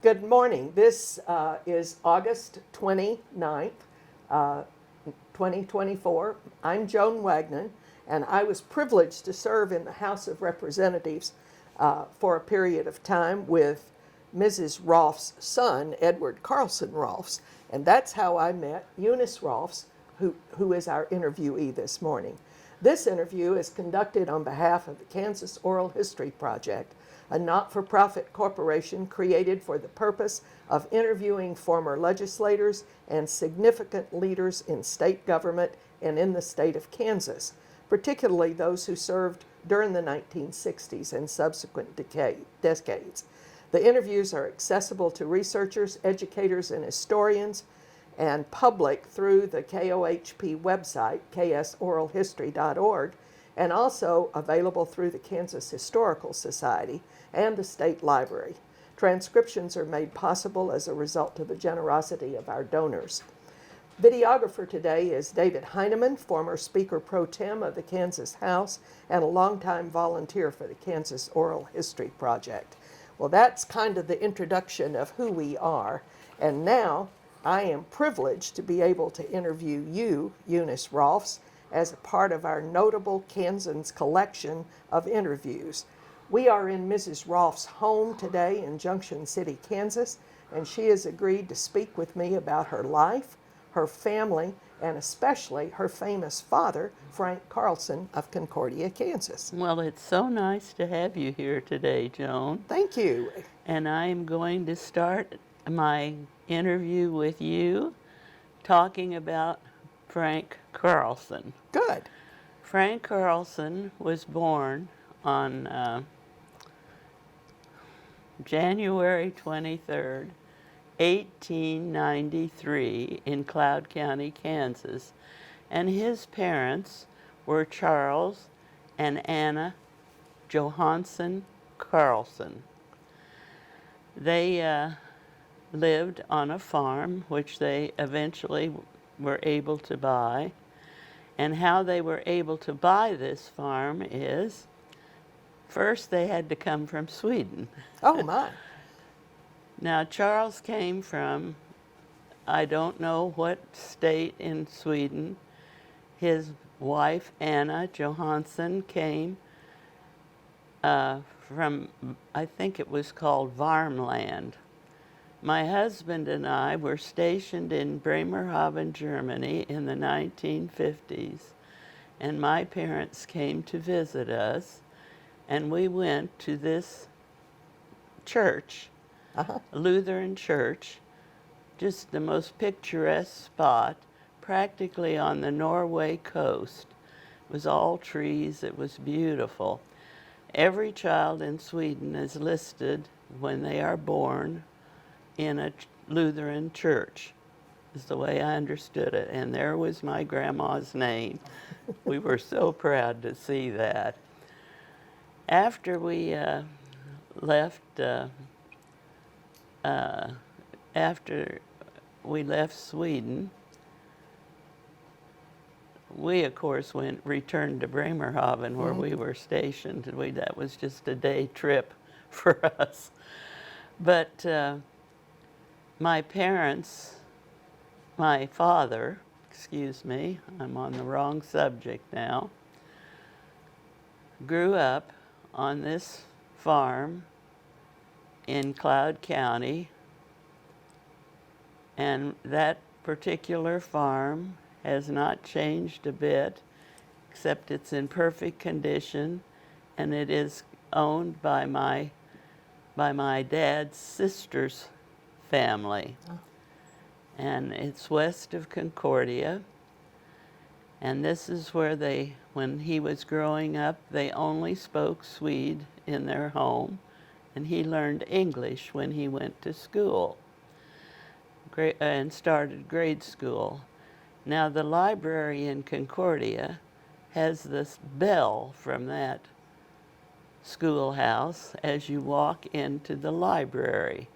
Good morning. This is August 29th, 2024. I'm Joan Wagnon, and I was privileged to serve in the House of Representatives for a period of time with Mrs. Rolfs' son, Edward Carlson Rolfs, and that's how I met Eunice Rolfs, who is our interviewee this morning. This interview is conducted on behalf of the Kansas Oral History Project, a not-for-profit corporation created for the purpose of interviewing former legislators and significant leaders in state government and in the state of Kansas, particularly those who served during the 1960s and subsequent decades. The interviews are accessible to researchers, educators, and historians, and public through the KOHP website, ksoralhistory.org, and also available through the Kansas Historical Society and the State Library. Transcriptions are made possible as a result of the generosity of our donors. Videographer today is David Heineman, former Speaker Pro Tem of the Kansas House and a longtime volunteer for the Kansas Oral History Project. Well, that's kind of the introduction of who we are, and now I am privileged to be able to interview you, Eunice Rolfs, as a part of our notable Kansans collection of interviews. We are in Mrs. Rolfs' home today in Junction City, Kansas, and she has agreed to speak with me about her life, her family, and especially her famous father, Frank Carlson of Concordia, Kansas. Well, it's so nice to have you here today, Joan. Thank you. And I'm going to start my interview with you talking about Frank Carlson. Good. Frank Carlson was born on January 23rd, 1893 in Cloud County, Kansas. And his parents were Charles and Anna Johansson Carlson. They lived on a farm, which they eventually were able to buy. And how they were able to buy this farm is, first they had to come from Sweden. Oh, my. Now, Charles came from, I don't know what state in Sweden. His wife, Anna Johansson, came from, I think it was called Varmland. My husband and I were stationed in Bremerhaven, Germany in the 1950s, and my parents came to visit us, and we went to this church, Lutheran church, just the most picturesque spot, practically on the Norway coast. It was all trees, it was beautiful. Every child in Sweden is listed when they are born in a Lutheran church, is the way I understood it. And there was my grandma's name. We were so proud to see that. After we left Sweden, we of course returned to Bremerhaven where we were stationed. That was just a day trip for us. But my father, excuse me, I'm on the wrong subject now, grew up on this farm in Cloud County, and that particular farm has not changed a bit, except it's in perfect condition, and it is owned by my dad's sister's family. And it's west of Concordia, and this is where when he was growing up, they only spoke Swede in their home, and he learned English when he went to school and started grade school. Now, the library in Concordia has this bell from that schoolhouse as you walk into the library.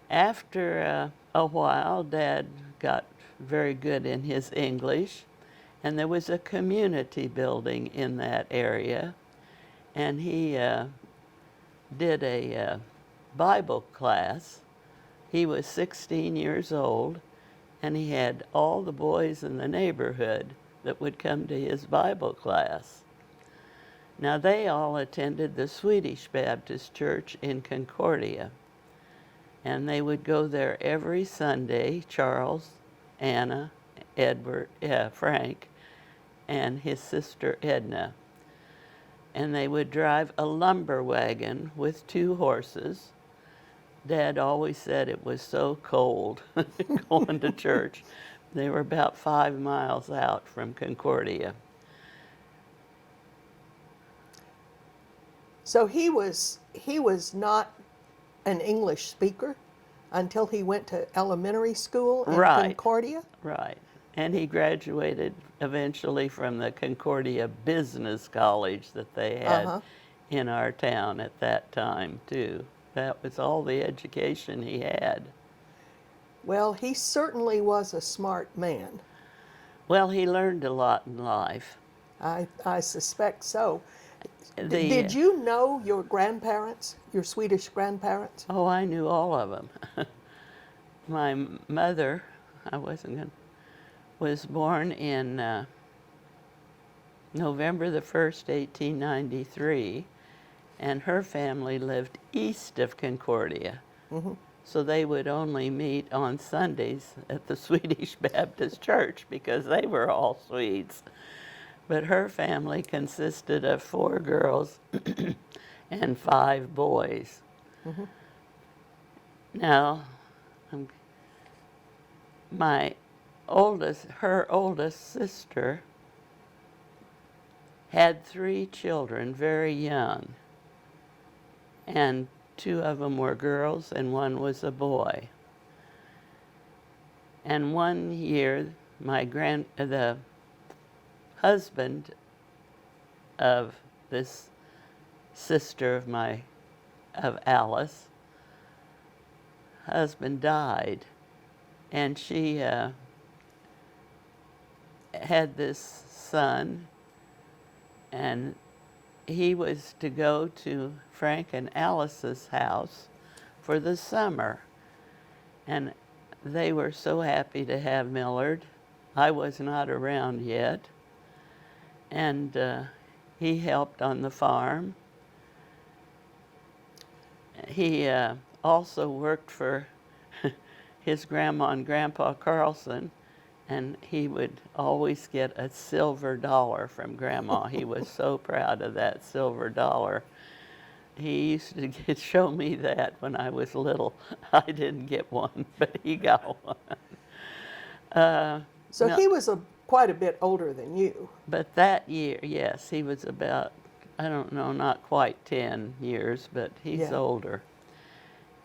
After a while, Dad got very good in his English, and there was a community building in that area, and he did a Bible class. He was 16 years old, and he had all the boys in the neighborhood that would come to his Bible class. Now, they all attended the Swedish Baptist Church in Concordia, and they would go there every Sunday, Charles, Anna, Edward, Frank, and his sister Edna. And they would drive a lumber wagon with 2 horses. Dad always said it was so cold going to church. They were about 5 miles out from Concordia. So he was not an English speaker until he went to elementary school in Right. Concordia? Right. And he graduated eventually from the Concordia Business College that they had in our town at that time, too. That was all the education he had. Well, he certainly was a smart man. Well, he learned a lot in life. I suspect so. The- Did you know your grandparents, your Swedish grandparents? Oh, I knew all of them. My mother, was born in November the 1st, 1893, and her family lived east of Concordia. So they would only meet on Sundays at the Swedish Baptist Church because they were all Swedes. But her family consisted of 4 girls and 5 boys. Now, her oldest sister had 3 children very young, and 2 of them were girls and 1 was a boy. And one year, the husband of this sister of Alice, husband died, and she had this son, and he was to go to Frank and Alice's house for the summer. And they were so happy to have Millard. I was not around yet. And he helped on the farm. He also worked for his grandma and grandpa Carlson, and he would always get a silver dollar from Grandma. He was so proud of that silver dollar. He used to show me that when I was little. I didn't get one, but he got one. So he was quite a bit older than you. But that year, yes, he was about, I don't know, not quite 10 years, but he's older.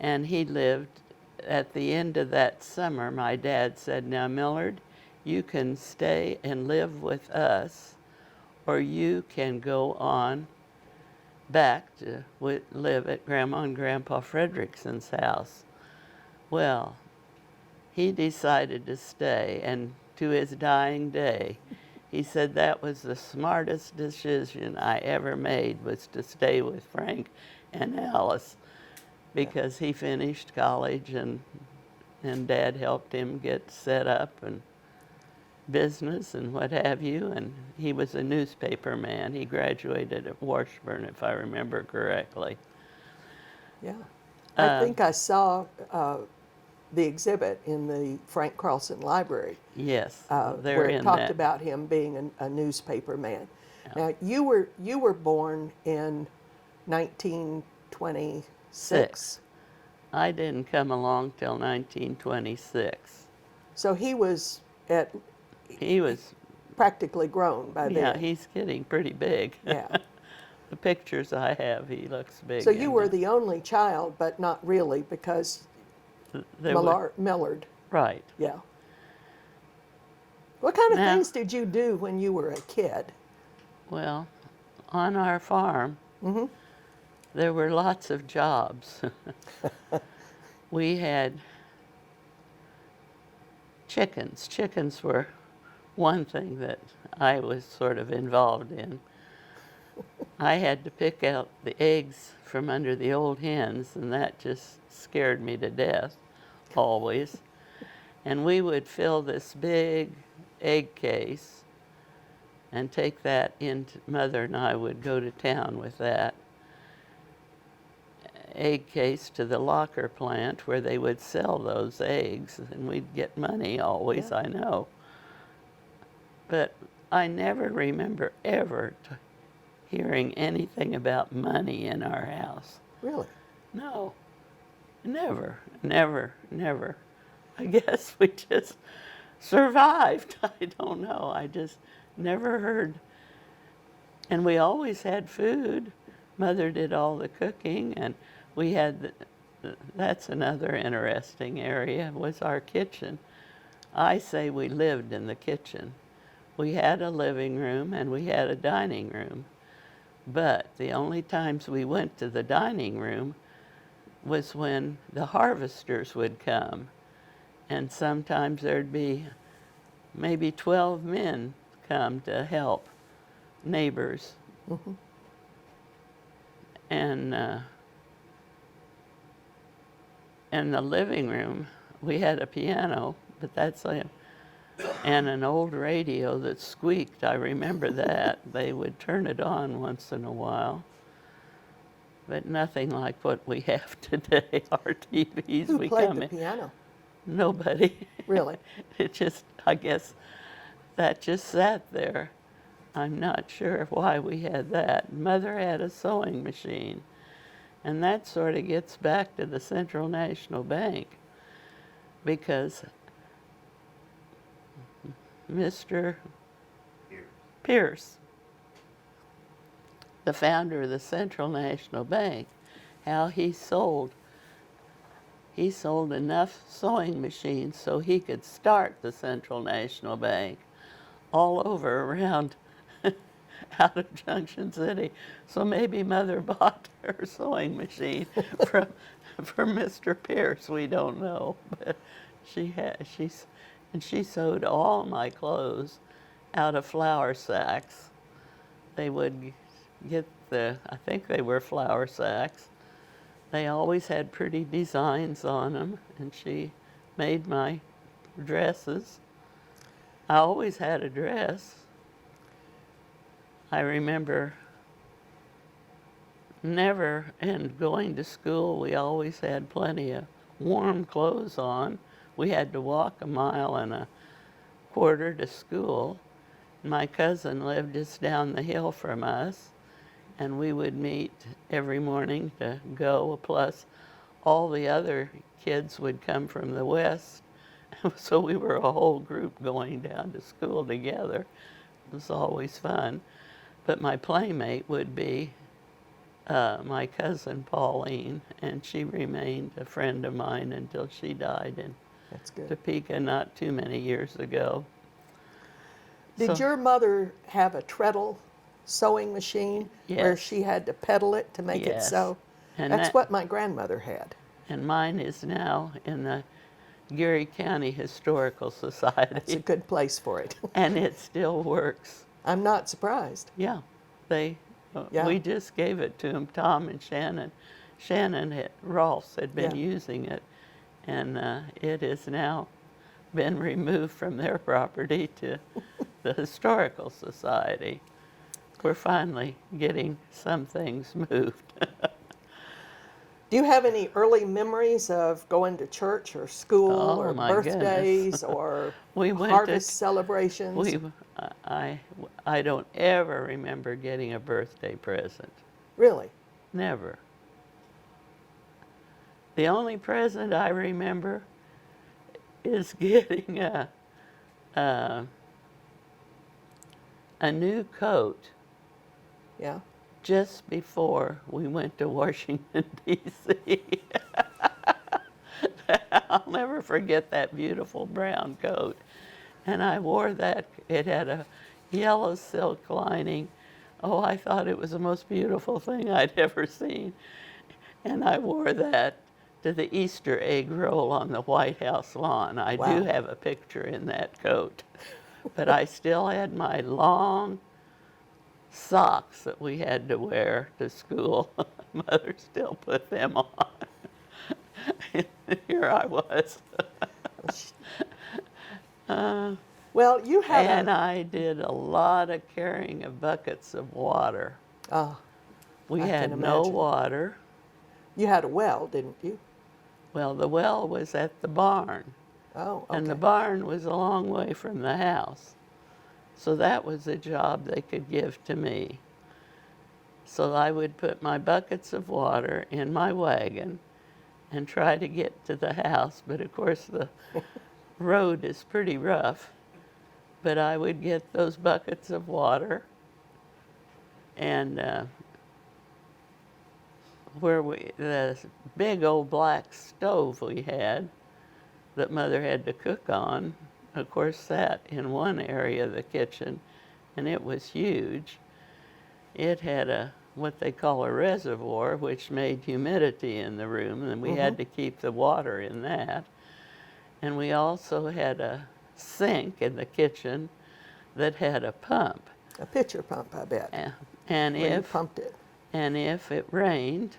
And he lived, at the end of that summer, my dad said, "Now, Millard, you can stay and live with us, or you can go on back to live at Grandma and Grandpa Fredrickson's house." Well, he decided to stay, and to his dying day, he said that was the smartest decision I ever made, was to stay with Frank and Alice, because he finished college, and Dad helped him get set up and business and what have you, and he was a newspaper man. He graduated at Washburn, if I remember correctly. Yeah. I think I saw the exhibit in the Frank Carlson Library. Yes, Where it talked about him being a newspaper man. Now, you were born in 1926. I didn't come along till 1926. So he was practically grown by then. Yeah, he's getting pretty big. Yeah. The pictures I have, he looks big. So you were the only child, but not really, because Millard. Right. Yeah. What kind of things did you do when you were a kid? Well, on our farm, there were lots of jobs. We had chickens. Chickens were one thing that I was sort of involved in. I had to pick out the eggs from under the old hens, and that just scared me to death, always. And we would fill this big egg case and take that into, Mother and I would go to town with that egg case to the locker plant where they would sell those eggs, and we'd get money always, Yeah. I know. But I never remember ever hearing anything about money in our house. Really? No, never, never, never. I guess we just survived. I don't know. I just never heard. And we always had food. Mother did all the cooking, and we had, that's another interesting area, was our kitchen. I say we lived in the kitchen. We had a living room and we had a dining room. But the only times we went to the dining room was when the harvesters would come. And sometimes there'd be maybe 12 men come to help, neighbors. Mm-hmm. And in the living room, we had a piano, but that's and an old radio that squeaked. I remember that. They would turn it on once in a while. But nothing like what we have today, our TVs. Who we played come the in. piano? Nobody. Really? It just, I guess, that just sat there. I'm not sure why we had that. Mother had a sewing machine. And that sort of gets back to the Central National Bank, because Mr. Pierce, the founder of the Central National Bank, how he sold enough sewing machines so he could start the Central National Bank all over around out of Junction City. So maybe Mother bought her sewing machine from Mr. Pierce. We don't know, but she sewed all my clothes out of flour sacks. They would get I think they were flour sacks. They always had pretty designs on them, and she made my dresses. I always had a dress. I remember and going to school, we always had plenty of warm clothes on. We had to walk 1.25 miles to school. My cousin lived just down the hill from us, and we would meet every morning to go, plus all the other kids would come from the west. So we were a whole group going down to school together. It was always fun. But my playmate would be my cousin Pauline, and she remained a friend of mine until she died in That's good. Topeka not too many years ago. Did So- your mother have a treadle sewing machine where Yes. she had to pedal it to make it Yes. sew? And That's that- what my grandmother had. And mine is now in the Geary County Historical It's a Society, good place for it. and it still works. I'm not surprised. Yeah, Yeah. we just gave it to them, Tom and Shannon. Rolfs had been Yeah. using it, and it has now been removed from their property to the Historical Society. We're finally getting some things moved. Do you have any early memories of going to church or school Oh, or my goodness. birthdays or We went harvest to, celebrations? I don't ever remember getting a birthday present. Really? Never. The only present I remember is getting a new coat Yeah. just before we went to Washington, D.C. I'll never forget that beautiful brown coat. And I wore that. It had a yellow silk lining. Oh, I thought it was the most beautiful thing I'd ever seen. And I wore that to the Easter egg roll on the White House lawn. I Wow. do have a picture in that coat. But I still had my long socks that we had to wear to school. Mother still put them on. Here I was. Well, you had And I did a lot of carrying of buckets of water. oh, We I had can no imagine. water. You had a well, didn't you? Well, the well was at the barn, Oh, okay. and the barn was a long way from the house. So that was a job they could give to me. So I would put my buckets of water in my wagon and try to get to the house. But of course, the road is pretty rough. But I would get those buckets of water, and the big old black stove we had that Mother had to cook on, of course, sat in one area of the kitchen, and it was huge. It had what they call a reservoir, which made humidity in the room, and we had to keep the water in that. And we also had a sink in the kitchen that had a pump. A pitcher pump, I bet. And where you pumped it. And if it rained,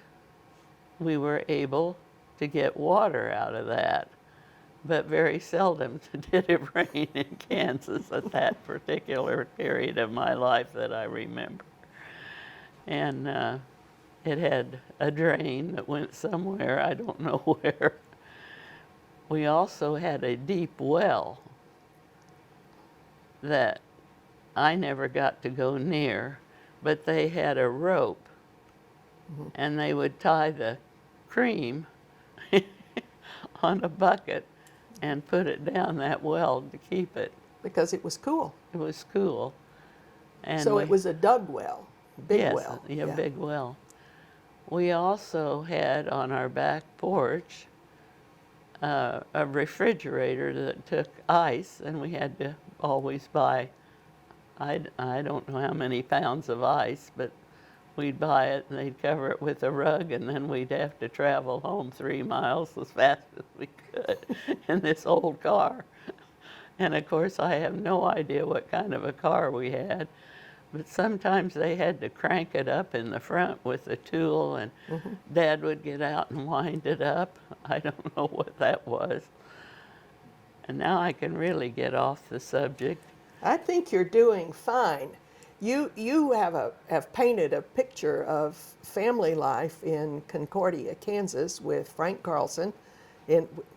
we were able to get water out of that. But very seldom did it rain in Kansas at that particular period of my life that I remember. And it had a drain that went somewhere, I don't know where. We also had a deep well that I never got to go near, but they had a rope, and they would tie the cream on a bucket and put it down that well to keep it. Because it was cool. It was cool. And So it was a dug well, big well. Yeah, big well. We also had on our back porch a refrigerator that took ice, and we had to always buy, I don't know how many pounds of ice, but we'd buy it and they'd cover it with a rug, and then we'd have to travel home 3 miles as fast as we could in this old car. And of course, I have no idea what kind of a car we had, but sometimes they had to crank it up in the front with a tool, and Dad would get out and wind it up. I don't know what that was. And now I can really get off the subject. I think you're doing fine. You have painted a picture of family life in Concordia, Kansas, with Frank Carlson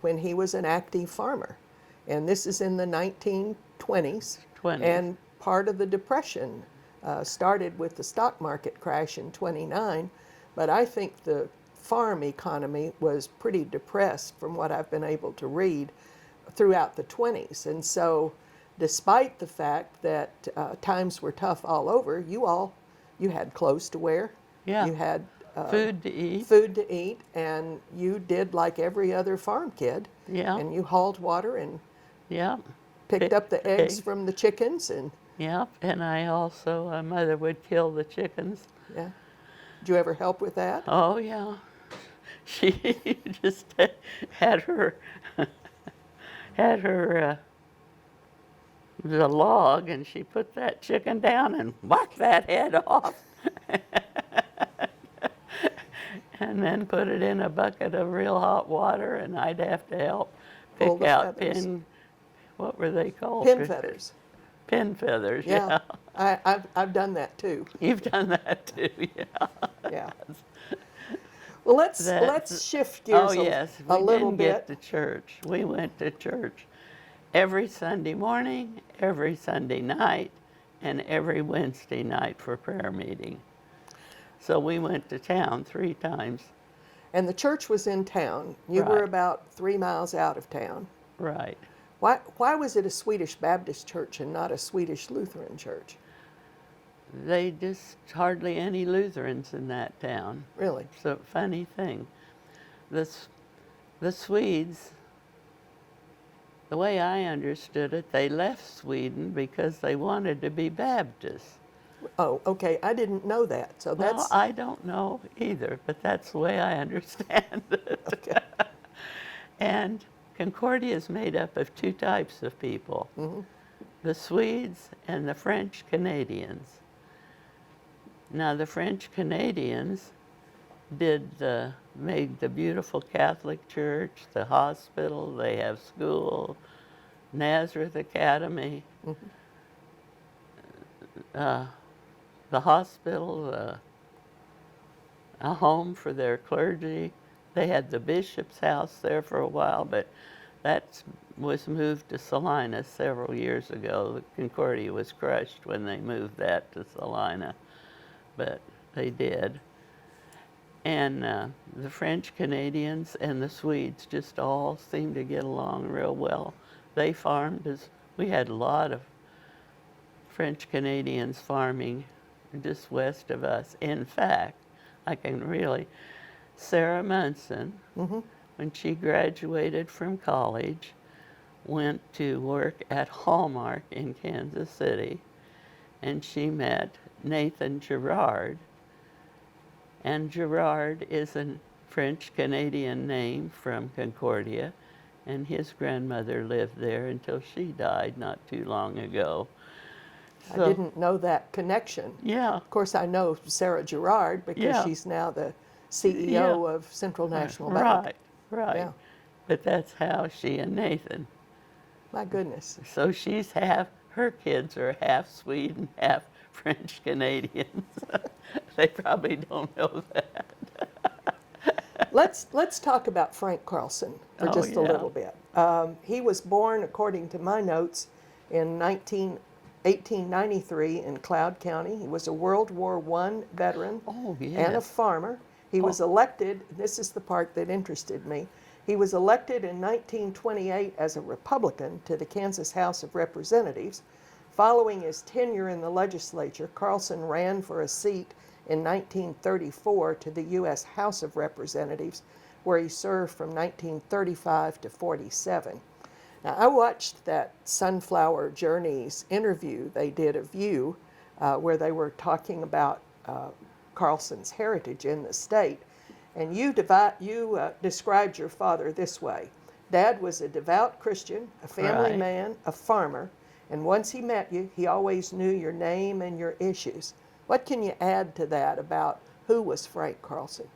when he was an active farmer. And this is in the 1920s. And part of the Depression started with the stock market crash in '29, but I think the farm economy was pretty depressed from what I've been able to read throughout the 20s. And so despite the fact that times were tough all over, you had clothes to wear. Yeah. You had food to eat. Food to eat, and you did like every other farm kid. Yeah. And you hauled water and Yeah. picked up the eggs from the chickens and Yeah, and I also, Mother would kill the chickens. yeah. Did you ever help with that? Oh, yeah. She just had her, the log, and she put that chicken down and whacked that head off. And then put it in a bucket of real hot water, and I'd have to help Pull pick the out feathers. what were they called? Pin feathers. Pin feathers, yeah. I've done that too. You've done that too, yeah. Yeah. Well, let's shift gears a little didn't bit. get to church. We went to church every Sunday morning, every Sunday night, and every Wednesday night for prayer meeting. So we went to town 3 times. And the church was in town. You were about 3 miles out of town. Right. Why was it a Swedish Baptist church and not a Swedish Lutheran church? They just hardly any Lutherans in that town. Really? It's a funny thing. The Swedes, the way I understood it, they left Sweden because they wanted to be Baptists. Oh, okay. I didn't know that. So that's Well, I don't know either, but that's the way I understand it. okay. And Concordia is made up of 2 types of people, the Swedes and the French Canadians. Now the French Canadians made the beautiful Catholic church, the hospital, they have school, Nazareth Academy, the hospital, a home for their clergy. They had the bishop's house there for a while, but that was moved to Salina several years ago. The Concordia was crushed when they moved that to Salina, but they did. And the French Canadians and the Swedes just all seemed to get along real well. They farmed we had a lot of French Canadians farming just west of us. In fact, Sarah Munson, when she graduated from college, went to work at Hallmark in Kansas City, and she met Nathan Girard. And Girard is a French-Canadian name from Concordia, and his grandmother lived there until she died not too long ago. I didn't know that connection. Yeah. Of course, I know Sarah Girard because she's now the CEO of Central National Bank. Right. Yeah. But that's how she and Nathan. My goodness. So her kids are half Swede and half French Canadians. They probably don't know that. Let's talk about Frank Carlson for just a little bit. He was born, according to my notes, in 1893 in Cloud County. He was a World War I veteran and a farmer. He was elected, this is the part that interested me, he was elected in 1928 as a Republican to the Kansas House of Representatives. Following his tenure in the legislature, Carlson ran for a seat in 1934 to the U.S. House of Representatives, where he served from 1935 to 47. Now, I watched that Sunflower Journeys interview they did of you, where they were talking about Carlson's heritage in the state, and you described your father this way. Dad was a devout Christian, a family man, a farmer, and once he met you, he always knew your name and your issues. What can you add to that about who was Frank Carlson?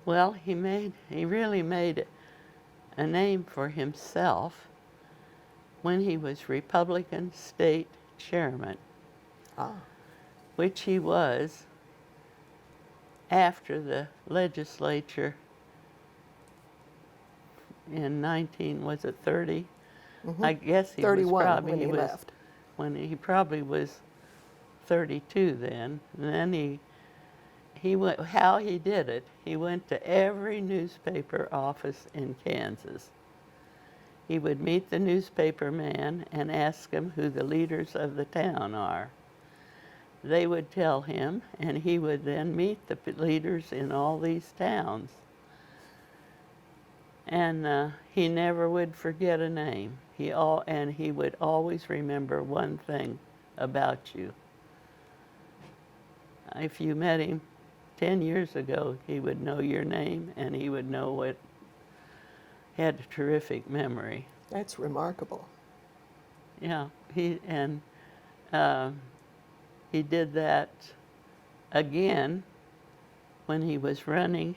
Well, he really made a name for himself when he was Republican state chairman, which he was after the legislature in 30? I guess he 31 was probably when he left. When he probably was 32 then. And then he went, how he did it, he went to every newspaper office in Kansas. He would meet the newspaper man and ask him who the leaders of the town are. They would tell him, and he would then meet the leaders in all these towns. And he never would forget a name. And he would always remember one thing about you. If you met him 10 years ago, he would know your name, and he would know what. He had a terrific memory. That's remarkable. Yeah, he did that again when he was running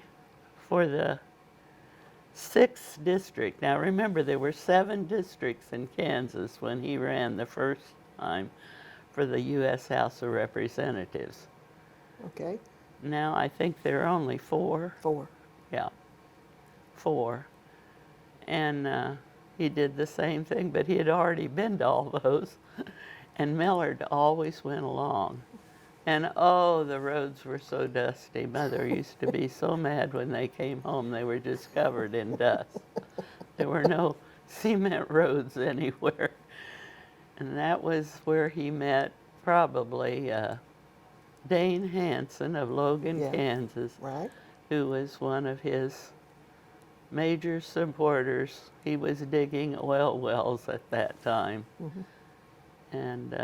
for the 6th district. Now remember, there were 7 districts in Kansas when he ran the first time for the U.S. House of Representatives. Okay. Now I think there are only 4. 4. Yeah, 4. And he did the same thing, but he had already been to all those. And Millard always went along. And oh, the roads were so dusty. Mother used to be so mad when they came home. They were just covered in dust. There were no cement roads anywhere. And that was where he met probably Dane Hanson of Logan, Kansas, who was one of his major supporters. He was digging oil wells at that time. And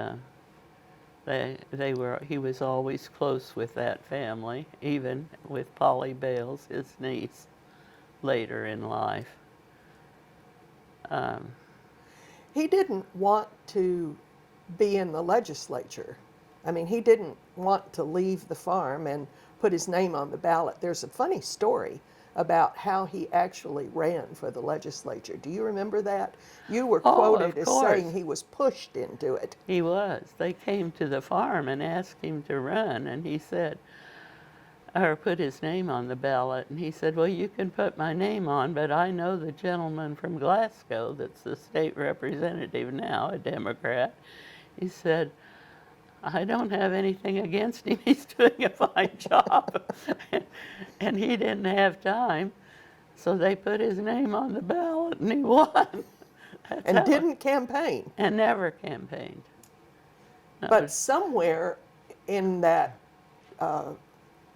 he was always close with that family, even with Polly Bales, his niece, later in life. he didn't want to be in the legislature. I mean, he didn't want to leave the farm and put his name on the ballot. There's a funny story about how he actually ran for the legislature. Do you remember that? You were Oh, quoted of as course. saying he was pushed into it. He was. They came to the farm and asked him to run, and he said, or put his name on the ballot, and he said, well, you can put my name on, but I know the gentleman from Glasgow that's the state representative now, a Democrat. He said, I don't have anything against him. He's doing a fine job. And he didn't have time, so they put his name on the ballot, and he won. And didn't campaign. And never campaigned. That But was- somewhere in that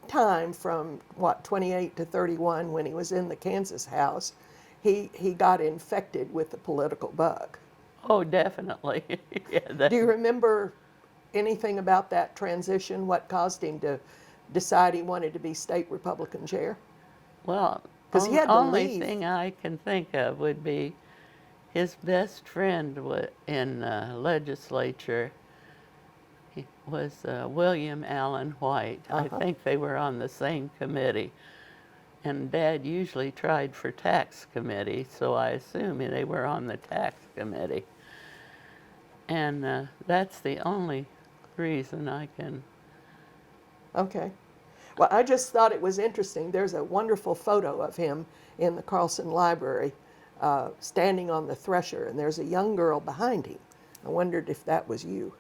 time from, 28 to 31, when he was in the Kansas House, he got infected with the political bug. oh, definitely. Yeah, Do you remember anything about that transition? What caused him to decide he wanted to be state Republican chair? well, 'Cause he had to only leave. thing I can think of would be his best friend in legislature was William Allen White. I Uh-huh. think they were on the same committee. And Dad usually tried for tax committee, so I assume they were on the tax committee. And that's the only reason I can. Okay. Well, I just thought it was interesting. There's a wonderful photo of him in the Carlson Library standing on the thresher, and there's a young girl behind him. I wondered if that was you.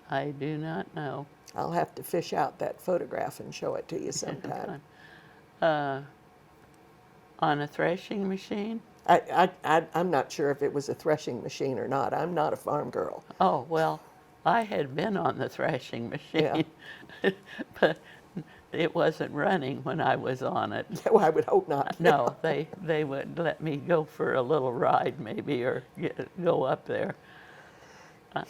I do not know. I'll have to fish out that photograph and show it to you sometime. On a threshing machine? I'm not sure if it was a threshing machine or not. I'm not a farm girl. Oh, well, I had been on the threshing machine, but it wasn't running when I was on it. Well, I would hope not. No, they would let me go for a little ride maybe or go up there.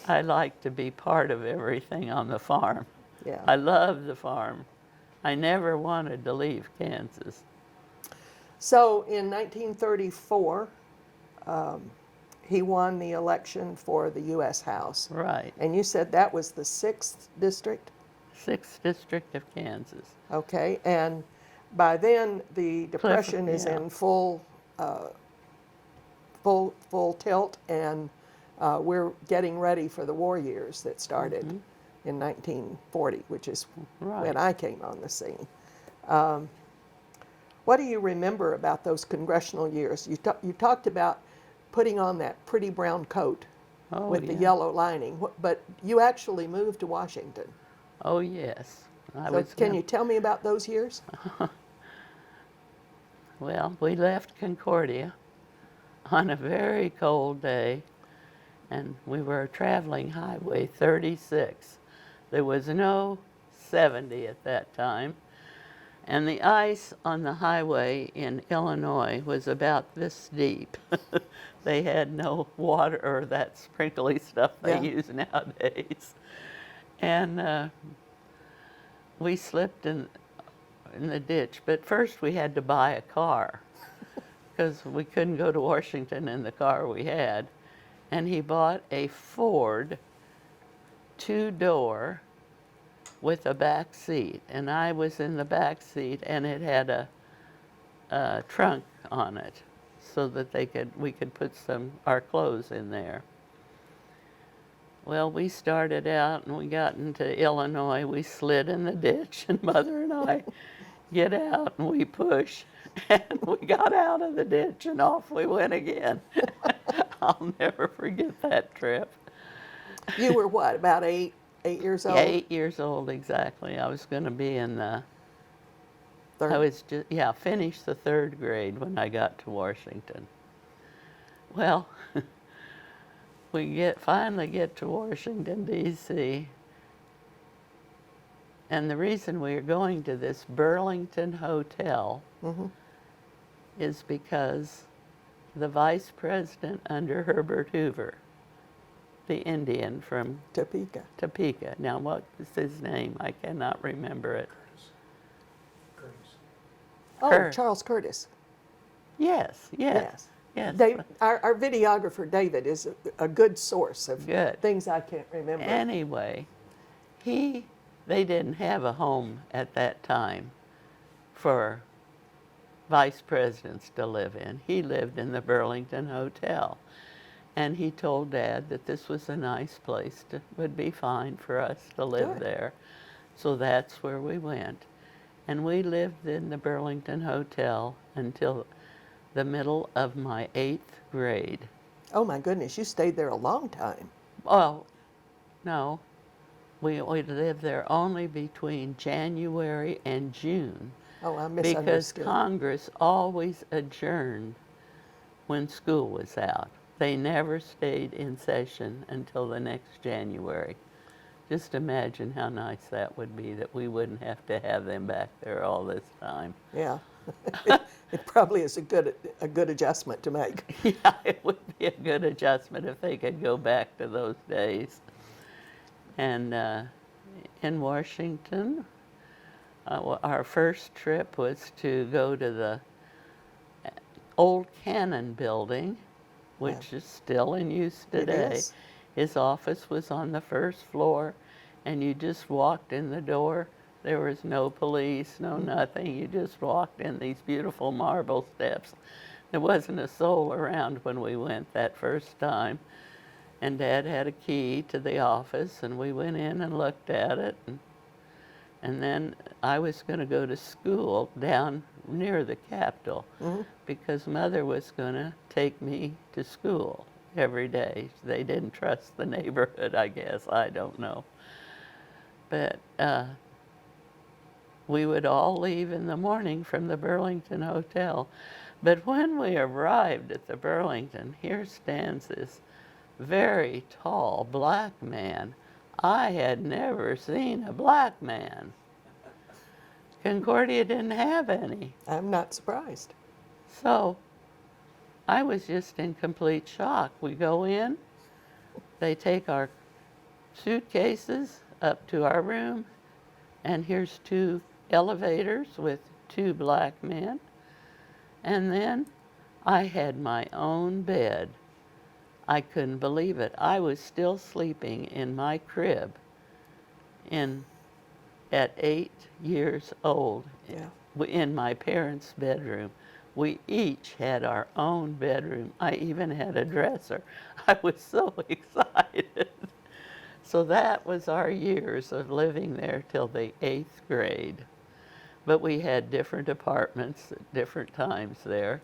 I like to be part of everything on the farm. Yeah. I love the farm. I never wanted to leave Kansas. So in 1934, he won the election for the U.S. House. Right. And you said that was the 6th district? 6th District of Kansas. Okay. And by then, the Depression is yeah. in full tilt, and we're getting ready for the war years that started in 1940, which is Right. when I came on the scene. What do you remember about those congressional years? You talked about putting on that pretty brown coat with the yeah. yellow lining, but you actually moved to Washington. Oh, yes. So can you tell me about those years? Well, we left Concordia on a very cold day, and we were traveling Highway 36. There was no 70 at that time, and the ice on the highway in Illinois was about this deep. They had no water or that sprinkly stuff they Yeah. use nowadays. And we slipped in the ditch, but first we had to buy a car because we couldn't go to Washington in the car we had. And he bought a Ford 2-door with a back seat, and I was in the back seat, and it had a trunk on it so that we could put our clothes in there. Well, we started out and we got into Illinois. We slid in the ditch, and Mother and I get out and we push, and we got out of the ditch and off we went again. I'll never forget that trip. You were what, about eight years old? Yeah, 8 years old exactly. I was going to be in the. Third? I was finished the 3rd grade when I got to Washington. Well, we finally get to Washington, D.C. And the reason we are going to this Burlington Hotel is because the vice president under Herbert Hoover, the Indian from Topeka. Now, what is his name? I cannot remember it. Oh, Curtis. Charles Curtis. Yes. Yes. Yes. Our videographer, David, is a good source of Good. things I can't remember. Anyway, they didn't have a home at that time for vice presidents to live in. He lived in the Burlington Hotel. And he told Dad that this was a nice place, would be fine for us to live Good. there. So that's where we went. And we lived in the Burlington Hotel until the middle of my 8th grade. Oh my goodness, you stayed there a long time. Well, no, we lived there only between January and June Oh, I because misunderstood. Congress always adjourned when school was out. They never stayed in session until the next January. Just imagine how nice that would be, that we wouldn't have to have them back there all this time. Yeah. It probably is a good adjustment to make. Yeah, it would be a good adjustment if they could go back to those days. And in Washington, our first trip was to go to the old Cannon building, which is still in use today. It is. His office was on the first floor, and you just walked in the door. There was no police, no nothing. You just walked in these beautiful marble steps. There wasn't a soul around when we went that first time. And Dad had a key to the office, and we went in and looked at it. And then I was going to go to school down near the Capitol because Mother was going to take me to school every day. They didn't trust the neighborhood, I guess. I don't know. But we would all leave in the morning from the Burlington Hotel. But when we arrived at the Burlington, here stands this very tall black man. I had never seen a black man. Concordia didn't have any. I'm not surprised. So I was just in complete shock. We go in, they take our suitcases up to our room, and here's 2 elevators with 2 black men. And then I had my own bed. I couldn't believe it. I was still sleeping in my crib at 8 years old in my parents' bedroom. We each had our own bedroom. I even had a dresser. I was so excited. So that was our years of living there till the 8th grade. But we had different apartments at different times there.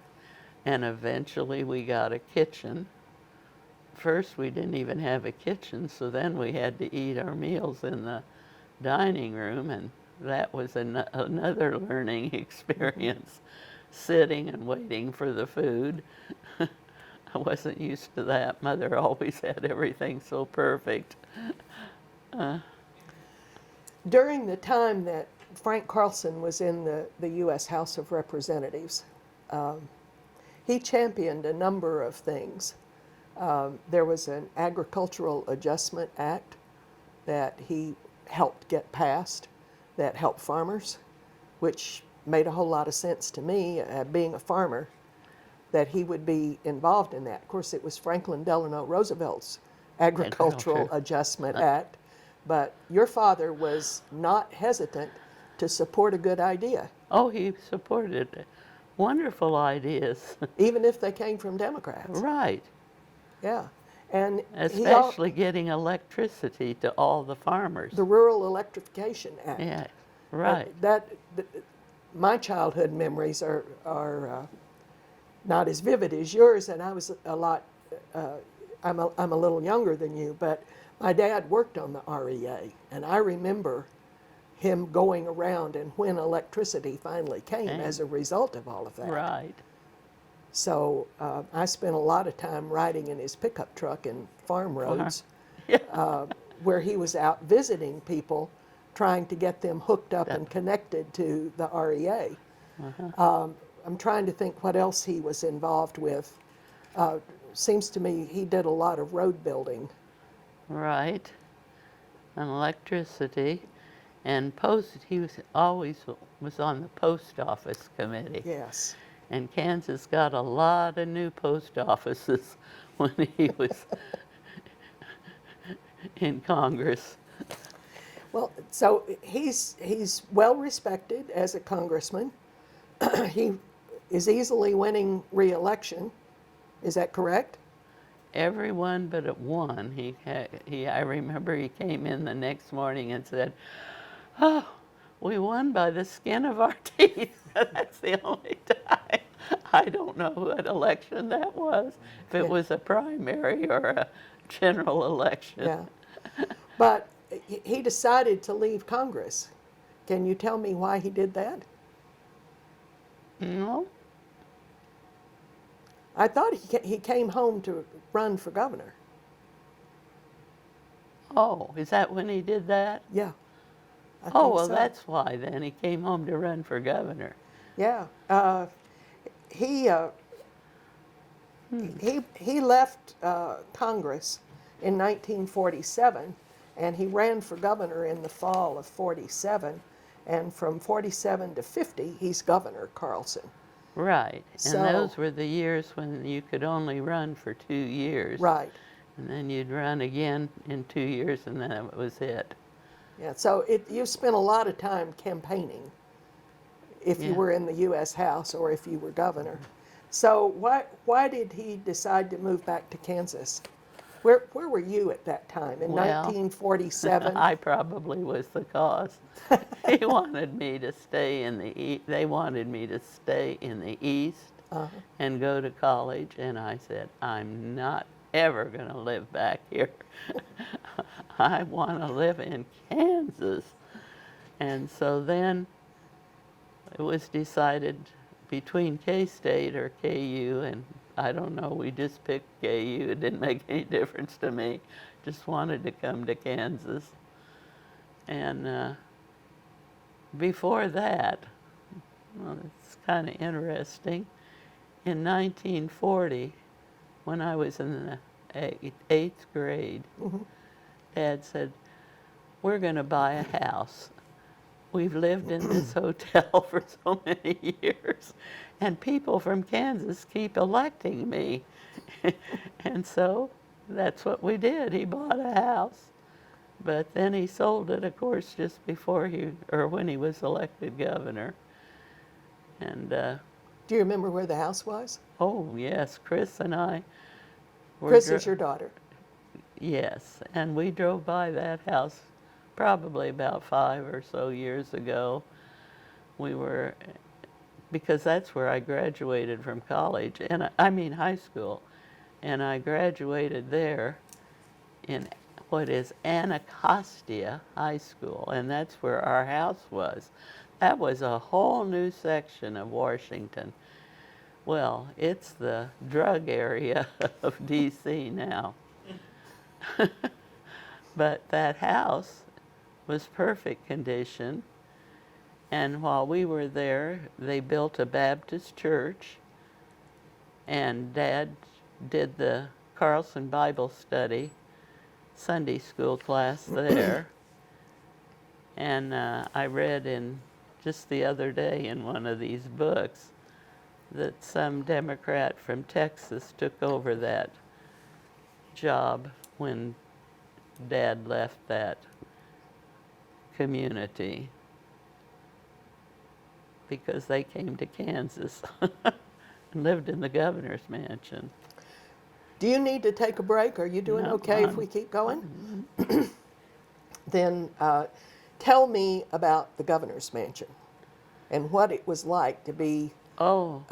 And eventually we got a kitchen. First, we didn't even have a kitchen, so then we had to eat our meals in the dining room, and that was another learning experience, sitting and waiting for the food. I wasn't used to that. Mother always had everything so perfect. During the time that Frank Carlson was in the U.S. House of Representatives, he championed a number of things. There was an Agricultural Adjustment Act that he helped get passed that helped farmers, which made a whole lot of sense to me, being a farmer, that he would be involved in that. Of course, it was Franklin Delano Roosevelt's Agricultural Adjustment Act, but your father was not hesitant to support a good idea. Oh, he supported wonderful ideas. Even if they came from Democrats. Right. Yeah. And especially getting electricity to all the farmers. The Rural Electrification Act. Yeah, right. My childhood memories are not as vivid as yours, and I was I'm a little younger than you, but my dad worked on the REA, and I remember him going around and when electricity finally came as a result of all of that. Right. So I spent a lot of time riding in his pickup truck in farm roads, where he was out visiting people, trying to get them hooked up and connected to the REA. I'm trying to think what else he was involved with. Seems to me he did a lot of road building. Right. And electricity. And he was always on the post office committee. Yes. And Kansas got a lot of new post offices when he was in Congress. Well, so he's well respected as a congressman. He is easily winning re-election. Is that correct? Everyone but at one. I remember he came in the next morning and said, "Oh, we won by the skin of our teeth." That's the only time. I don't know what election that was, if it Yeah. was a primary or a general election. Yeah. But he decided to leave Congress. Can you tell me why he did that? No? I thought he came home to run for governor. Oh, is that when he did that? Yeah. I Oh, think well, so. that's why then. He came home to run for governor. Yeah. He left Congress in 1947, and he ran for governor in the fall of 47. And from 47 to 50, he's Governor Carlson. Right. And So- those were the years when you could only run for 2 years. Right. And then you'd run again in 2 years, and then that was it. Yeah. So you spent a lot of time campaigning if you Yeah. were in the U.S. House or if you were governor. So why did he decide to move back to Kansas? Where were you at that time in Well, 1947? I probably was the cause. He wanted me to stay in the they wanted me to stay in the East and go to college, and I said, I'm not ever going to live back here. I want to live in Kansas. And so then it was decided between K-State or KU, and I don't know, we just picked KU. It didn't make any difference to me. Just wanted to come to Kansas. And before that, well, it's kind of interesting. In 1940, when I was in the eighth grade, Dad said, we're going to buy a house. We've lived in this hotel for so many years, and people from Kansas keep electing me. And so that's what we did. He bought a house, but then he sold it, of course, just before when he was elected governor. And Do you remember where the house was? oh yes, Chris and I were Chris is your daughter. Yes, and we drove by that house probably about 5 or so years ago. Because that's where I graduated from college, and I mean high school, and I graduated there in what is Anacostia High School, and that's where our house was. That was a whole new section of Washington. Well, it's the drug area of D.C. now. But that house was perfect condition, and while we were there, they built a Baptist church, and Dad did the Carlson Bible study Sunday school class there. And I read in just the other day in one of these books that some Democrat from Texas took over that job when Dad left that community because they came to Kansas and lived in the governor's mansion. Do you need to take a break? Are you doing No, okay if we keep going? Then tell me about the governor's mansion and what it was like to be. Oh,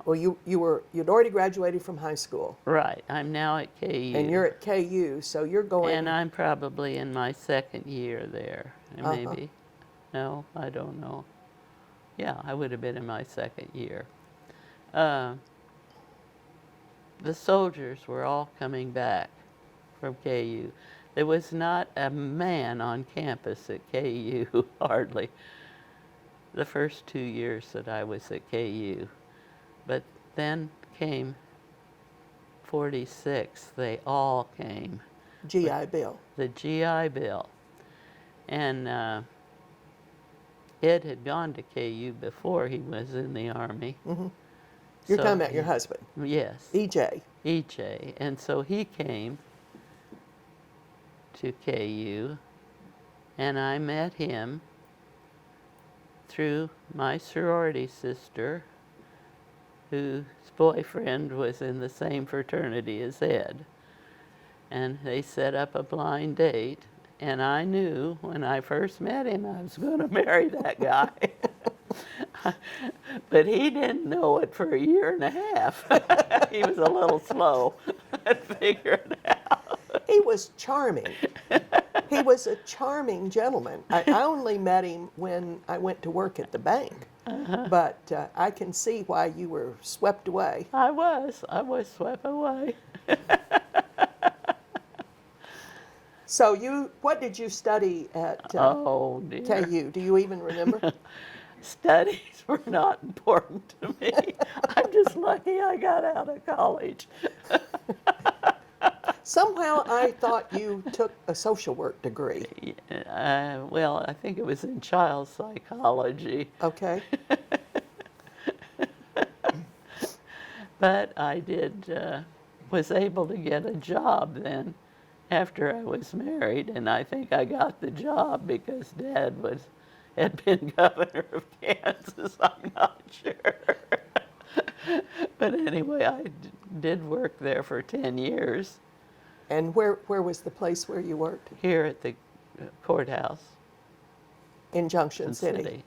Well, you'd already graduated from high school, right. I'm now at KU. and you're at KU, so you're going. And I'm probably in my second year there, maybe. No, I don't know. Yeah, I would have been in my second year. The soldiers were all coming back from KU. There was not a man on campus at KU, hardly, the first 2 years that I was at KU. But then came 46, they all came. GI Bill. The GI Bill. And Ed had gone to KU before he was in the Army. You're So talking about your husband, Yes, EJ. EJ. And so he came to KU, and I met him through my sorority sister, whose boyfriend was in the same fraternity as Ed. And they set up a blind date, and I knew when I first met him I was going to marry that guy. But he didn't know it for a year and a half. He was a little slow at figuring it out. He was charming. He was a charming gentleman. I only met him when I went to work at the bank. But I can see why you were swept away. I was swept away. So what did you study at Oh dear. KU? Do you even remember? Studies were not important to me. I'm just lucky I got out of college. Somehow I thought you took a social work degree. Well, I think it was in child psychology. Okay. But I was able to get a job then after I was married, and I think I got the job because Dad had been governor of Kansas. I'm not sure. But anyway, I did work there for 10 years. And where was the place where you worked? Here at the courthouse. In Junction City.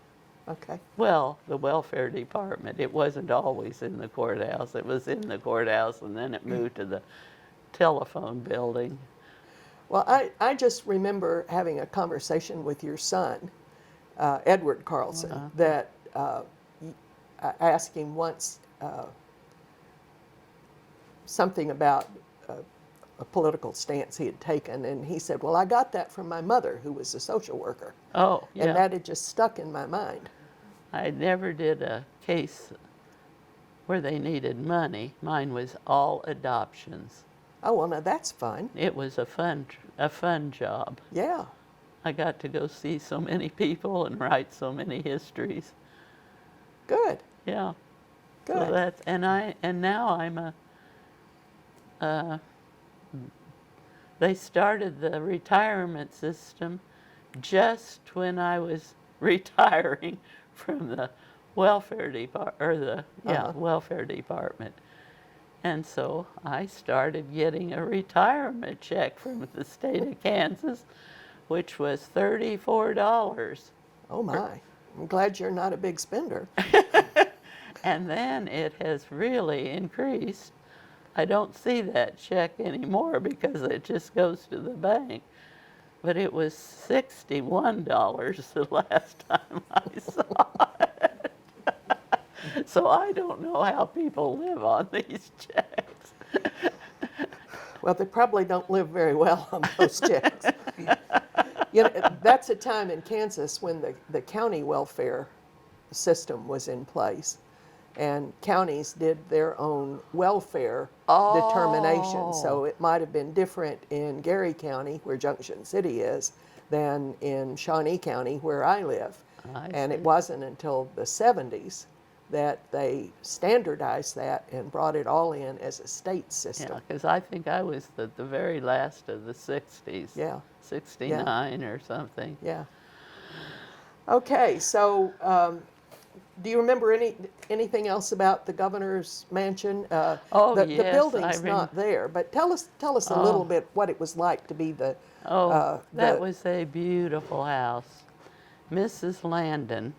Okay. Well, the welfare department. It wasn't always in the courthouse. It was in the courthouse, and then it moved to the telephone building. Well, I just remember having a conversation with your son, Edward Carlson, that I asked him once something about a political stance he had taken, and he said, well, I got that from my mother, who was a social worker. Oh, yeah. And that had just stuck in my mind. I never did a case where they needed money. Mine was all adoptions. Oh, well, now that's fun. It was a fun job. Yeah. I got to go see so many people and write so many histories. Good. Yeah. Good. So that's, and now I'm they started the retirement system just when I was retiring from the welfare welfare department. And so I started getting a retirement check from the state of Kansas, which was $34. Oh my. I'm glad you're not a big spender. And then it has really increased. I don't see that check anymore because it just goes to the bank. But it was $61 the last time I saw it. So I don't know how people live on these checks. Well, they probably don't live very well on those checks. You know, that's a time in Kansas when the county welfare system was in place, and counties did their own welfare determination. So it might have been different in Gary County, where Junction City is, than in Shawnee County, where I live. And it wasn't until the 70s that they standardized that and brought it all in as a state system. Yeah, because I think I was the very last of the 60s. Yeah. 69 or something. Yeah. Okay, so do you remember anything else about the governor's mansion? Yes, the building's not there, but tell us a little bit what it was like to be the. That was a beautiful house. Mrs. Landon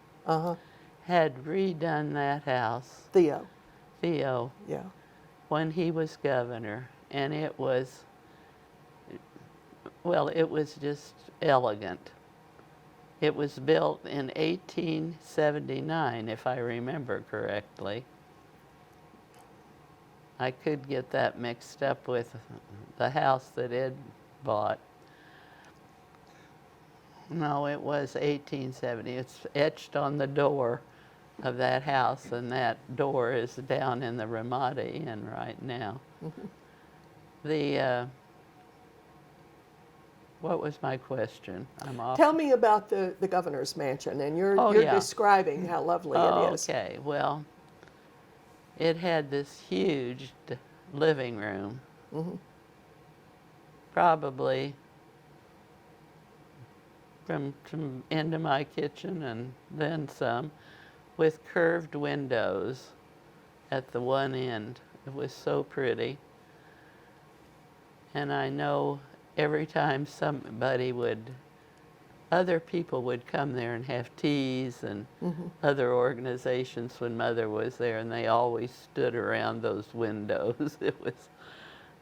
had redone that house. Theo. Yeah. When he was governor, and it was just elegant. It was built in 1879, if I remember correctly. I could get that mixed up with the house that Ed bought. No, it was 1870. It's etched on the door of that house, and that door is down in the Ramada Inn right now. What was my question? I'm off. Tell me about the governor's mansion, and you're Yeah. describing how lovely it is. Okay, well, it had this huge living room, probably from into my kitchen and then some, with curved windows at the one end. It was so pretty. And I know every time other people would come there and have teas, and other organizations when Mother was there, and they always stood around those windows. It was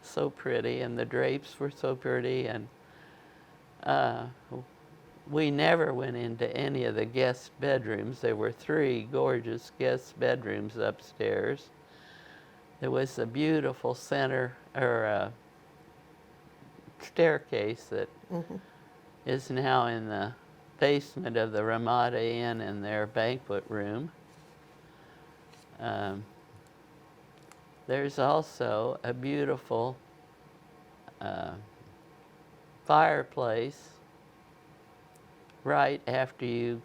so pretty, and the drapes were so pretty, and we never went into any of the guest bedrooms. There were 3 gorgeous guest bedrooms upstairs. There was a beautiful staircase that is now in the basement of the Ramada Inn in their banquet room. There's also a beautiful fireplace right after you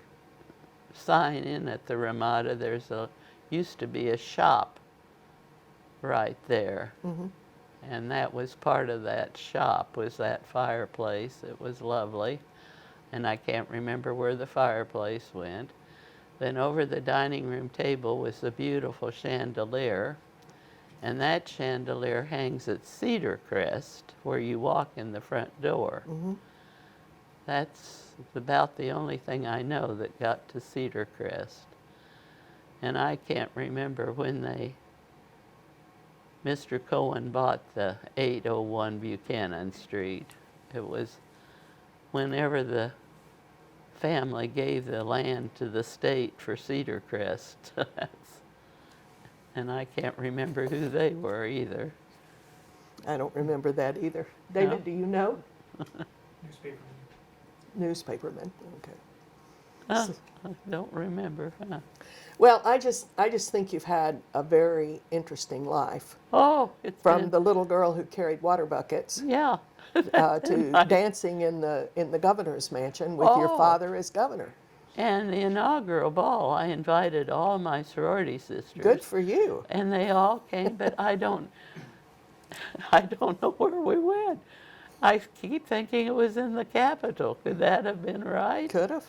sign in at the Ramada. Used to be a shop right there. And that was part of that shop, was that fireplace. It was lovely. And I can't remember where the fireplace went. Then over the dining room table was a beautiful chandelier. And that chandelier hangs at Cedar Crest, where you walk in the front door. That's about the only thing I know that got to Cedar Crest. And I can't remember when Mr. Cohen bought the 801 Buchanan Street. It was whenever the family gave the land to the state for Cedar Crest. And I can't remember who they were either. I don't remember that either. David, do you know? Newspaperman. Newspaperman, okay. I don't remember. Well, I just think you've had a very interesting life. Oh, it's From been, the little girl who carried water buckets yeah. to dancing in the governor's mansion with your Oh. father as governor. And the inaugural ball, I invited all my sorority sisters. Good for you. And they all came, but I don't know where we went. I keep thinking it was in the Capitol. Could that have been right? Could have.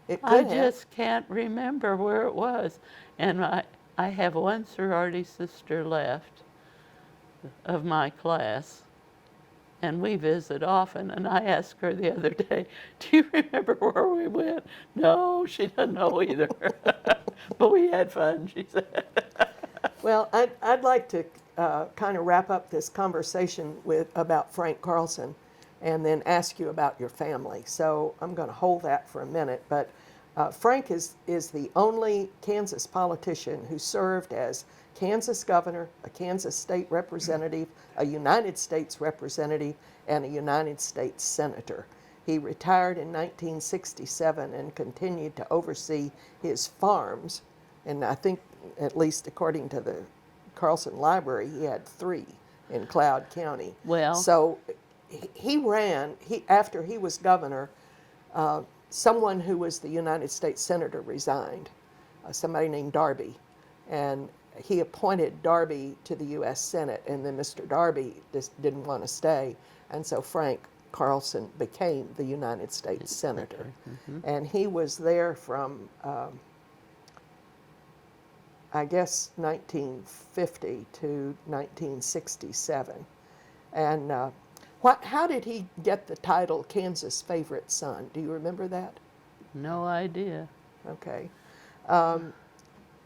It I could have. just can't remember where it was. And I have one sorority sister left of my class, and we visit often. And I asked her the other day, do you remember where we went? No, she doesn't know either. But we had fun, she said. Well, I'd like to kind of wrap up this conversation about Frank Carlson and then ask you about your family. So I'm going to hold that for a minute. But Frank is the only Kansas politician who served as Kansas governor, a Kansas state representative, a United States representative, and a United States senator. He retired in 1967 and continued to oversee his farms. And I think, at least according to the Carlson Library, he had 3 in Cloud County. Well. So after he was governor, someone who was the United States senator resigned, somebody named Darby. And he appointed Darby to the U.S. Senate, and then Mr. Darby just didn't want to stay. And so Frank Carlson became the United States senator. And he was there from, I guess, 1950 to 1967. And how did he get the title Kansas' favorite son? Do you remember that? No idea. Okay.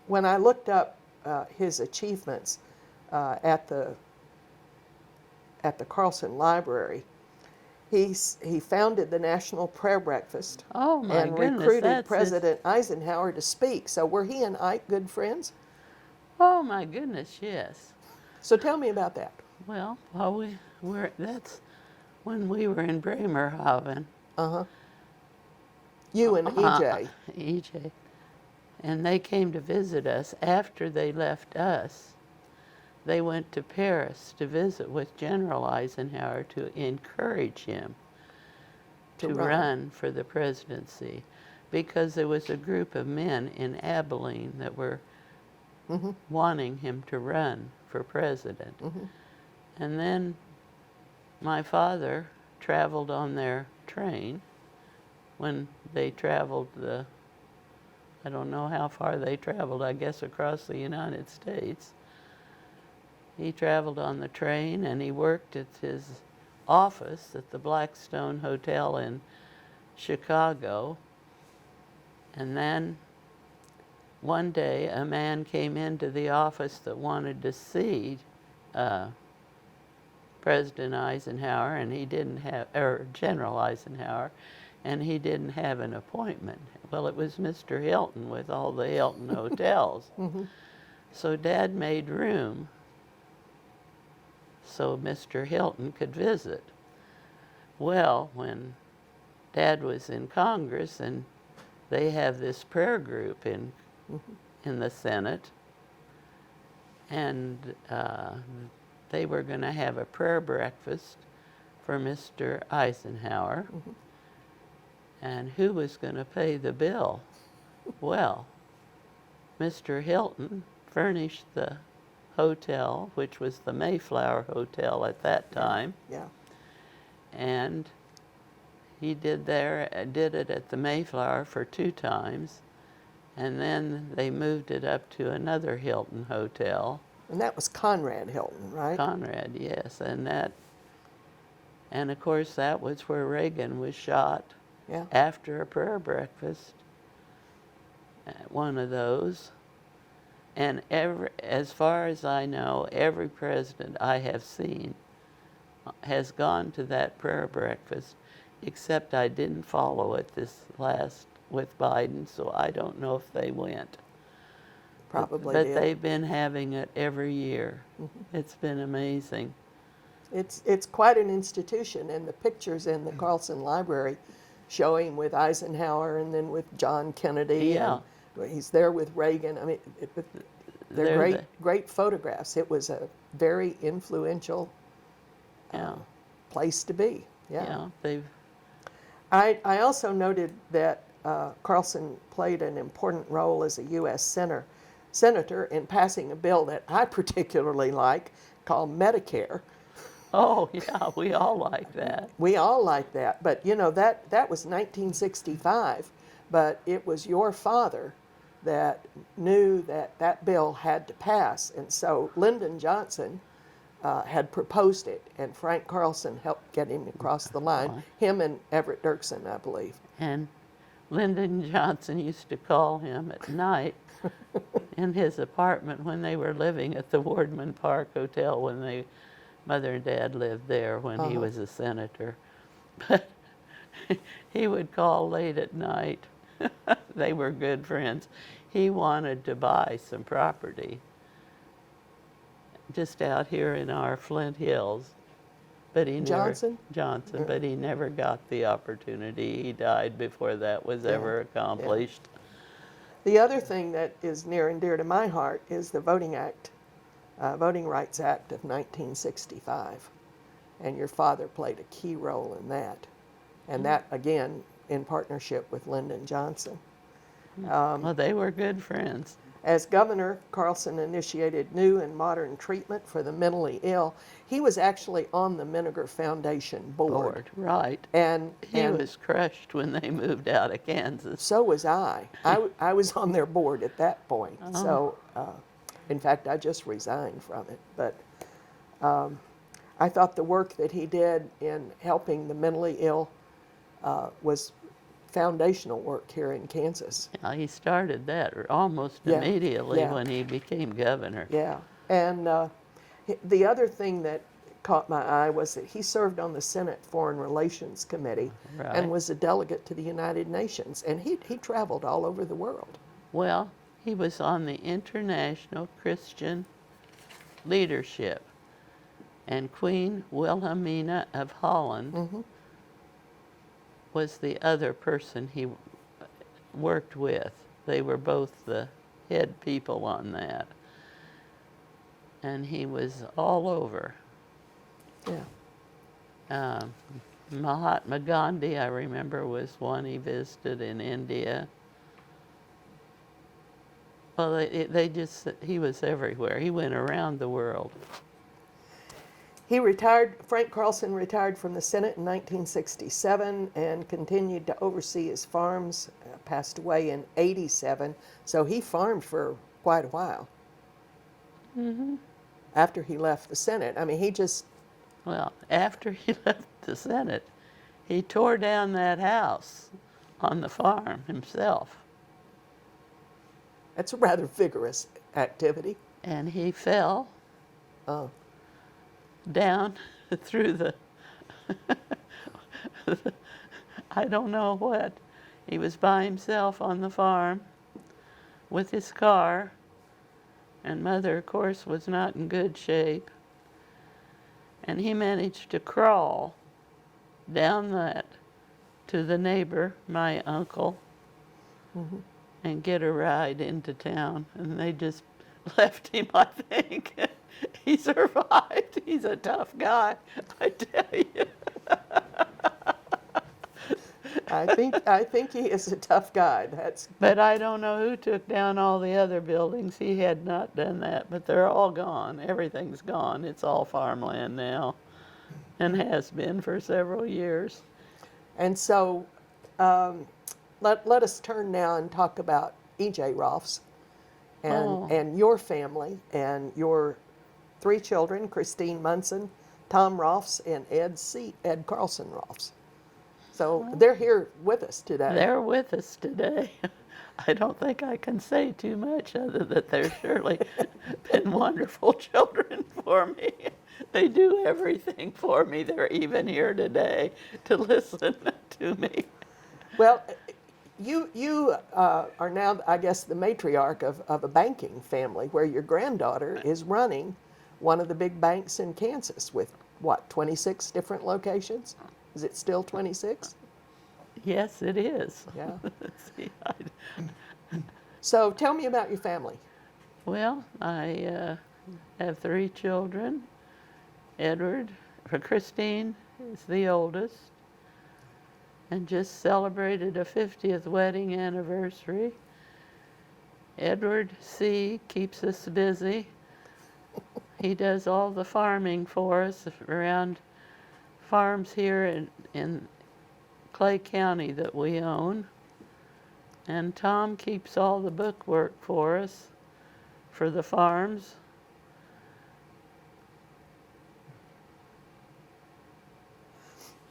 When I looked up his achievements at the Carlson Library, he founded the National Prayer Breakfast Oh my and goodness, recruited that's President Eisenhower to speak. So were he and Ike good friends? Oh my goodness, yes. So tell me about that. Well, that's when we were in Bremerhaven. You and EJ. EJ. And they came to visit us after they left us. they went to Paris to visit with General Eisenhower to encourage him to run for the presidency, because there was a group of men in Abilene that were wanting him to run for president. And then my father traveled on their train when they traveled I don't know how far they traveled, I guess across the United States. He traveled on the train and he worked at his office at the Blackstone Hotel in Chicago. And then one day a man came into the office that wanted to see President Eisenhower, and he didn't have, or General Eisenhower, and he didn't have an appointment. Well, it was Mr. Hilton with all the Hilton hotels. So Dad made room so Mr. Hilton could visit. Well, when Dad was in Congress, and they have this prayer group in the Senate, and they were going to have a prayer breakfast for Mr. Eisenhower. And who was going to pay the bill? Well, Mr. Hilton furnished the hotel, which was the Mayflower Hotel at that time. And he did it at the Mayflower for 2 times, and then they moved it up to another Hilton hotel. And that was Conrad Hilton, right? Conrad, yes, and of course that was where Reagan was shot. After a prayer breakfast at one of those. And as far as I know, every president I have seen has gone to that prayer breakfast, except I didn't follow it this last with Biden, so I don't know if they went. Probably but did. They've been having it every year. It's been amazing. It's quite an institution, and the pictures in the Carlson Library show him with Eisenhower and then with John Kennedy. And he's there with Reagan. I mean, they're great photographs. It was a very influential place to be. I also noted that Carlson played an important role as a U.S. senator in passing a bill that I particularly like called Medicare. Oh, yeah, we all like that. We all like that. But, you know, that was 1965. But it was your father that knew that that bill had to pass. And so Lyndon Johnson had proposed it, and Frank Carlson helped get him across the line. Him and Everett Dirksen, I believe. And Lyndon Johnson used to call him at night in his apartment when they were living at the Wardman Park Hotel when Mother and Dad lived there when he was a senator. But he would call late at night. They were good friends. He wanted to buy some property just out here in our Flint Hills. But he Johnson, but he never got the opportunity. He died before that was ever accomplished. The other thing that is near and dear to my heart is the Voting Rights Act of 1965. And your father played a key role in that. And that, again, in partnership with Lyndon Johnson. Well, they were good friends. As governor, Carlson initiated new and modern treatment for the mentally ill. He was actually on the Menninger Foundation board. Right. And he was crushed when they moved out of Kansas. So was I. I was on their board at that point. So, in fact, I just resigned from it. But I thought the work that he did in helping the mentally ill was foundational work here in Kansas. He started that almost immediately when he became governor. And the other thing that caught my eye was that he served on the Senate Foreign Relations Committee and was a delegate to the United Nations. And he traveled all over the world. Well, he was on the International Christian Leadership. And Queen Wilhelmina of Holland was the other person he worked with. They were both the head people on that. and he was all over. Yeah. Mahatma Gandhi, I remember, was one he visited in India. Well, he was everywhere. He went around the world. He retired, Frank Carlson retired from the Senate in 1967 and continued to oversee his farms, passed away in 87. So he farmed for quite a while. Mm-hmm. After he left the Senate. I mean, he just... Well, after he left the Senate, he tore down that house on the farm himself. That's a rather vigorous activity. And he fell Oh. down through the, I don't know what. He was by himself on the farm with his car, and Mother, of course, was not in good shape. And he managed to crawl down that to the neighbor, my uncle, Mm-hmm. and get a ride into town. And they just left him, I think. He survived. He's a tough guy, I tell you. I think he is a tough guy. But I don't know who took down all the other buildings. He had not done that, but they're all gone. Everything's gone. It's all farmland now, and has been for several years. And so let us turn now and talk about E.J. Rolfs and your family and your 3 children, Christine Munson, Tom Rolfs, and Ed Carlson Rolfs. So they're here with us today. They're with us today. I don't think I can say too much other than they're surely been wonderful children for me. They do everything for me. They're even here today to listen to me. Well, you are now, I guess, the matriarch of a banking family where your granddaughter is running one of the big banks in Kansas with, what, 26 different locations? Is it still 26? Yes, it is. Yeah. See, So tell me about your family. well, I have 3 children. Christine is the oldest, and just celebrated a 50th wedding anniversary. Edward C. keeps us busy. He does all the farming for us around farms here in Clay County that we own. And Tom keeps all the book work for us for the farms.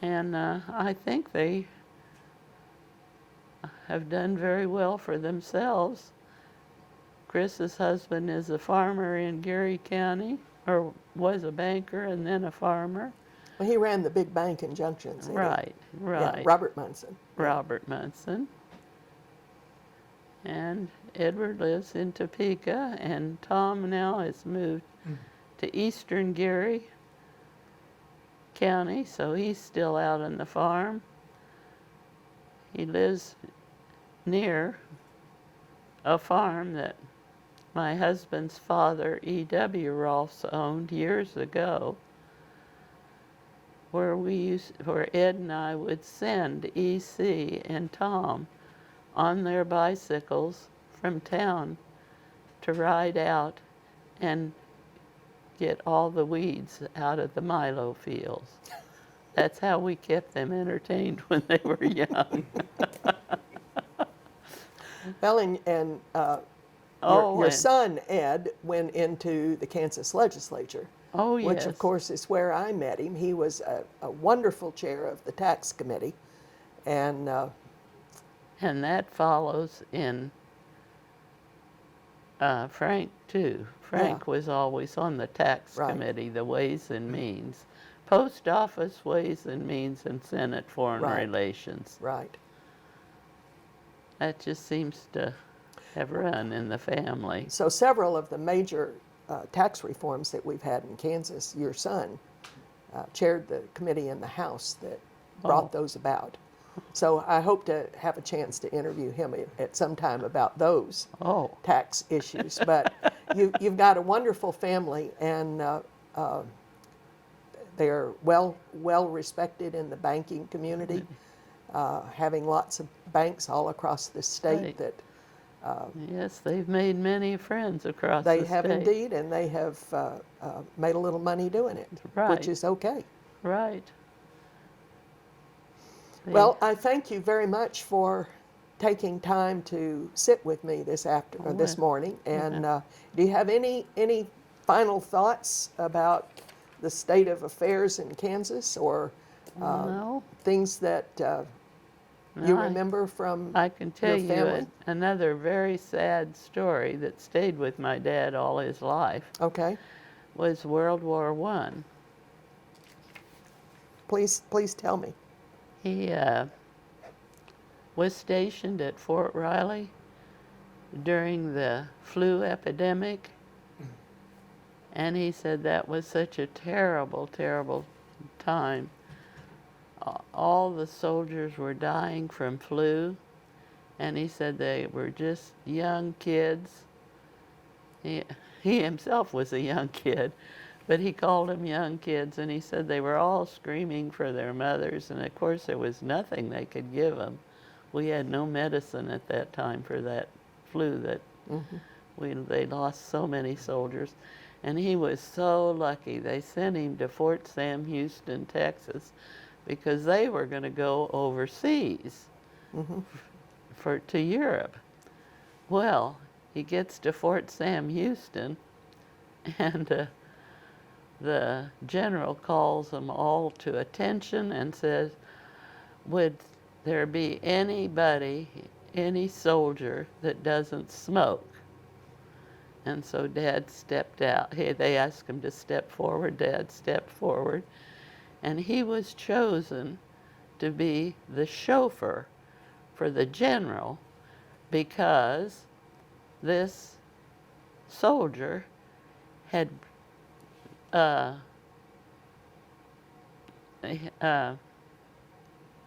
And I think they have done very well for themselves. Chris's husband is a farmer in Geary County, or was a banker and then a farmer. Well, he ran the big bank in Junction City. Right. Yeah, Robert Munson. Robert Munson. And Edward lives in Topeka, and Tom now has moved to eastern Geary County, so he's still out on the farm. He lives near a farm that my husband's father, E.W. Rolfs, owned years ago, where Ed and I would send E.C. and Tom on their bicycles from town to ride out and get all the weeds out of the milo fields. That's how we kept them entertained when they were young. Well, and your son, Ed, went into the Kansas legislature. Oh, yes. Which, of course, is where I met him. He was a wonderful chair of the tax committee. And that follows in Frank, too. Frank was always on the tax committee, the Ways and Means. Post Office, Ways and Means, and Senate Foreign Relations. Right. That just seems to have run in the family. So several of the major tax reforms that we've had in Kansas, your son chaired the committee in the House that brought those about. So I hope to have a chance to interview him at some time about those Oh, tax issues. But you've got a wonderful family, and they're well respected in the banking community, having lots of banks all across the state Right. that yes, they've made many friends across they the have state. indeed, and they have made a little money doing it, Right. which is okay. Right. They- Well, I thank you very much for taking time to sit with me this this Oh, morning. And do you have any final thoughts about the state of affairs in Kansas, or no, things that you no, remember from I can tell your you family? another very sad story that stayed with my dad all his life Okay, was World War I. please tell me. He was stationed at Fort Riley during the flu epidemic, and he said that was such a terrible, terrible time. All the soldiers were dying from flu, and he said they were just young kids. He himself was a young kid, but he called them young kids, and he said they were all screaming for their mothers, and of course there was nothing they could give them. We had no medicine at that time for that flu that they lost so many soldiers. And he was so lucky. They sent him to Fort Sam Houston, Texas, because they were going to go overseas to Europe. Well, he gets to Fort Sam Houston, and the general calls them all to attention and says, would there be anybody, any soldier that doesn't smoke? And so Dad stepped out. They asked him to step forward. Dad stepped forward, and he was chosen to be the chauffeur for the general, because this soldier had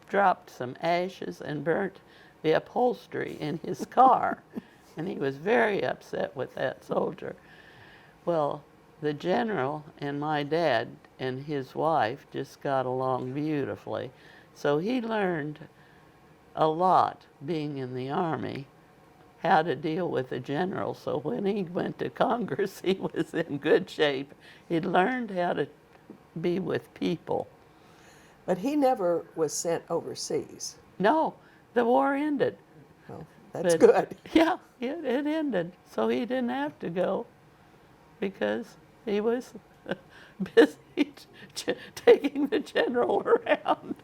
dropped some ashes and burnt the upholstery in his car. And he was very upset with that soldier. Well, the general and my dad and his wife just got along beautifully. So he learned a lot being in the Army, how to deal with a general. So when he went to Congress, he was in good shape. He learned how to be with people. But he never was sent overseas. No, the war ended. Well, that's But- good. Yeah, it ended. So he didn't have to go because he was busy taking the general around.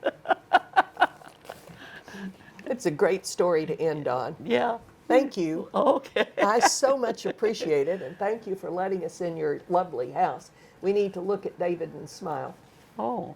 It's a great story to end on. Yeah. Thank you. Okay. I so much appreciate it, and thank you for letting us in your lovely house. We need to look at David and smile. Oh.